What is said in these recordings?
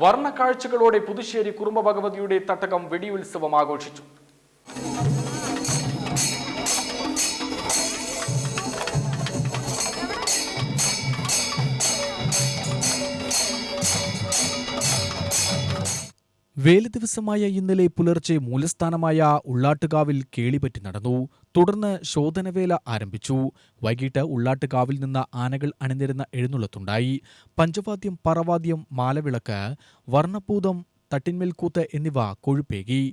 വർണ്ണക്കാഴ്ചകളോടെ പുതുശ്ശേരി കുറുമ്പ ഭഗവതിയുടെ തട്ടകം വെടിയുത്സവം ആഘോഷിച്ചു. വേല ദിവസമായ ഇന്നലെ പുലർച്ചെ മൂലസ്ഥാനമായ ഉള്ളാട്ടുകാവിൽ കേളിപറ്റി നടന്നു. തുടർന്ന് ശോധനവേല ആരംഭിച്ചു. വൈകിട്ട് ഉള്ളാട്ടുകാവിൽ നിന്ന് ആനകൾ അണിനിരുന്ന എഴുന്നള്ളത്തുണ്ടായി. പഞ്ചവാദ്യം, പറവാദ്യം, മാലവിളക്ക്, വർണ്ണപൂതം, തട്ടിന്മേൽക്കൂത്ത് എന്നിവ കൊഴുപ്പേകി.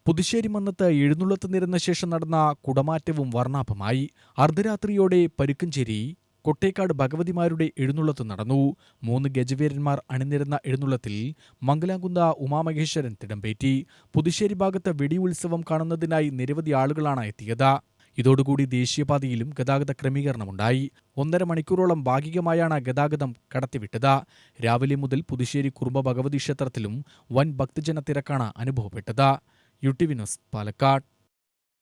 പുതുശ്ശേരി മന്നത്ത് എഴുന്നള്ളത്ത് നിരന്ന ശേഷം നടന്ന കുടമാറ്റവും വർണ്ണാഭമായി. അർദ്ധരാത്രിയോടെ പരുക്കഞ്ചേരി കൊട്ടേക്കാട് ഭഗവതിമാരുടെ എഴുന്നള്ളത്ത് നടന്നു. 3 ഗജവീരന്മാർ അണിനിരുന്ന എഴുന്നള്ളത്തിൽ മംഗലാംകുന്ത ഉമാമഹേശ്വരൻ തിടമ്പേറ്റി. പുതുശ്ശേരി ഭാഗത്ത് വെടിയുത്സവം കാണുന്നതിനായി നിരവധി ആളുകളാണ് എത്തിയത്. ഇതോടുകൂടി ദേശീയപാതയിലും ഗതാഗത ക്രമീകരണമുണ്ടായി. 1.5 മണിക്കൂറോളം ഭാഗികമായാണ് ഗതാഗതം കടത്തിവിട്ടത്. രാവിലെ മുതൽ പുതുശ്ശേരി കുറുമ്പ ഭഗവതി ക്ഷേത്രത്തിലും വൻ ഭക്തജന തിരക്കാണ് അനുഭവപ്പെട്ടത്. UTV news, Palakkad.